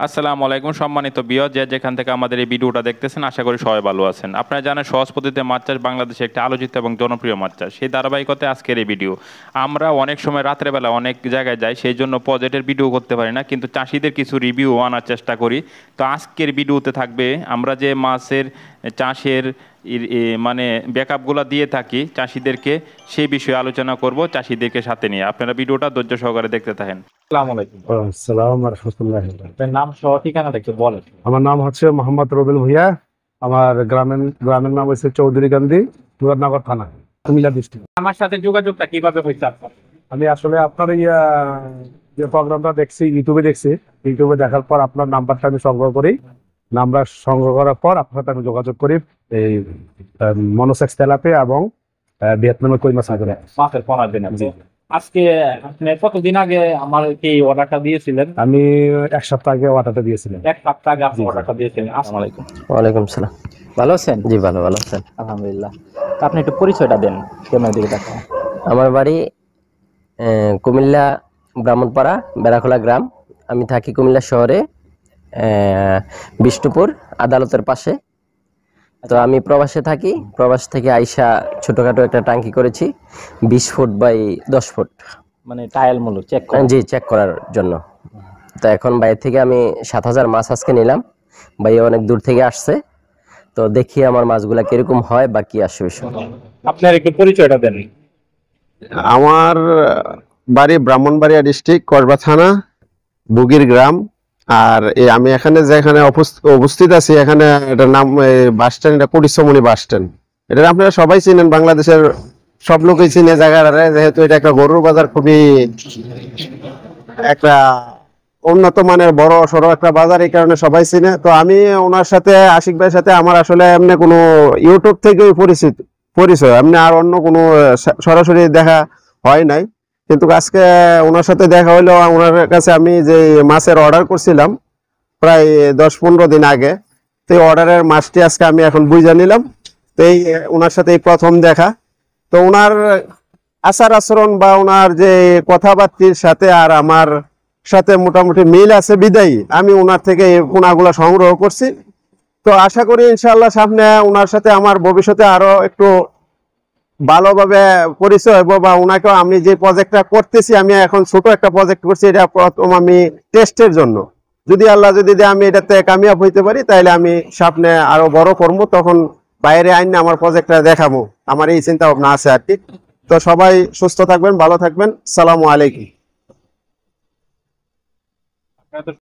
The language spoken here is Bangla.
আসসালামু আলাইকুম সম্মানিত ভিউয়ার, যে যেখান থেকে আমাদের এই ভিডিওটা দেখতেছেন আশা করি সবাই ভালো আছেন। আপনারা জানেন সহজ পদ্ধতিতে মাছ চাষ বাংলাদেশে একটি আলোচিত এবং জনপ্রিয় মাছ চাষ। সেই ধারাবাহিকতায় আজকের এই ভিডিও। আমরা অনেক সময় রাত্রেবেলা অনেক জায়গায় যাই, সেই জন্য প্রজেক্টের ভিডিও করতে পারি না, কিন্তু চাষিদের কিছু রিভিউ আনার চেষ্টা করি। তো আজকের ভিডিওতে থাকবে আমরা যে মাছের চাষের মানে ব্যাকআপগুলো দিয়ে থাকি চাষিদেরকে, সেই বিষয়ে আলোচনা করব চাষিদেরকে সাথে নিয়ে। আপনারা ভিডিওটা ধৈর্য সহকারে দেখতে থাকেন। আসসালামু আলাইকুম। আসসালাম রাহমাতুল্লাহ। আপনার নাম সহ ঠিকানাটা একটু বলেন। আমার নাম হচ্ছে মোহাম্মদ রবিল ভুইয়া। আমার গ্রামের নাম হচ্ছে চৌধুরী গান্ধী, মুরাদনগর থানা, কুমিল্লা ডিস্ট্রিক্ট। আমার সাথে যোগাযোগটা কিভাবে হয়েছে আপনার? আমি আসলে আপনার যে প্রোগ্রামটা দেখছি ইউটিউবে দেখার পর আপনার নাম্বারটা আমি সংগ্রহ করি। নাম্বার সংগ্রহ করার পর আপনার সাথে আমি যোগাযোগ করি এই মনোসেক্স তেলাপি এবং ভিয়েতনামের কই মাছ ধরে মাসের 15 দিন আছে। আজকে আপনি কতদিন আগে আমার কি অর্ডারটা দিয়েছিলেন? আমি এক সপ্তাহ আগে অর্ডারটা দিয়েছিলাম। এক সপ্তাহ আগে আপনি অর্ডারটা দিয়েছিলেন। আসসালামু আলাইকুম। ওয়ালাইকুম সালাম। ভালো আছেন? জি ভালো আছেন? আলহামদুলিল্লাহ। তা আপনি একটু পরিচয়টা দেন, কেমন দিকে দেখান। আমার বাড়ি কুমিল্লা ব্রাহ্মণপাড়া বেড়াখোলা গ্রাম। আমি থাকি কুমিল্লা শহরে, বিষ্ণুপুর আদালতের পাশে। তো আমি প্রবাসে থাকি। প্রবাস থেকে আইসা ছোটখাটো একটা টাঙ্কি করেছি 20 ফুট বাই 10 ফুট, মানে টাইল মূল্য চেক করেন? জি চেক করার জন্য। তো এখন বাইরে থেকে আমি 7000 মাছ আজকে নিলাম। ভাই অনেক দূর থেকে আসছে, তো দেখি আমার মাছগুলা কিরকম হয় বা কি আসবে। আপনার একটু পরিচয়টা দেন। আমার বাড়ি ব্রাহ্মণবাড়িয়া ডিস্ট্রিক্ট কসবা থানা বুগির গ্রাম। আর আমি এখানে যেখানে উপস্থিত আছি, এখানে এটার নাম বাস স্ট্যান্ড, এটা করিসমণি বাস স্ট্যান্ড। এটা আপনারা সবাই চিনেন, বাংলাদেশের সব লোকই চিনে জায়গাটা, যেহেতু এটা একটা গরুর বাজার, খুবই একটা উন্নত মানের বড় সড়ো একটা বাজার, এই কারণে সবাই চিনে। তো আমি ওনার সাথে, আশিক ভাইয়ের সাথে আমার আসলে এমনি কোনো ইউটিউব থেকেই পরিচয়, এমনি আর অন্য কোনো সরাসরি দেখা হয় নাই। কিন্তু আজকে ওনার সাথে দেখা হইলো। ওনার কাছে আমি যে মাছের অর্ডার করছিলাম প্রায় 10-15 দিন আগে, তো এই অর্ডারের মাছটি আজকে আমি এখন বুঝে নিলাম। তো এই ওনার সাথে এই প্রথম দেখা। তো ওনার আচার আচরণ বা ওনার যে কথাবার্তির সাথে আর আমার সাথে মোটামুটি মিল আছে, বিদায়ী আমি ওনার থেকে এই পোনাগুলো সংগ্রহ করছি। তো আশা করি ইনশাআল্লাহ সামনে ওনার সাথে আমার ভবিষ্যতে আরো একটু ভালোভাবে পরিচয় হবো, বা ওনাকেও আমি যে প্রজেক্টটা করতেছি, আমি এখন ছোট একটা প্রজেক্ট করছি, এটা প্রথম আমি টেস্টের জন্য। যদি আল্লাহ যদি আমি এটাতে কামিয়াব হইতে পারি, তাহলে আমি সামনে আরো বড় করবো, তখন বাইরে আইন আমার প্রজেক্টটা দেখাবো। আমার এই চিন্তা ভাবনা আছে আর কি। তো সবাই সুস্থ থাকবেন, ভালো থাকবেন। সালামু আলাইকুম।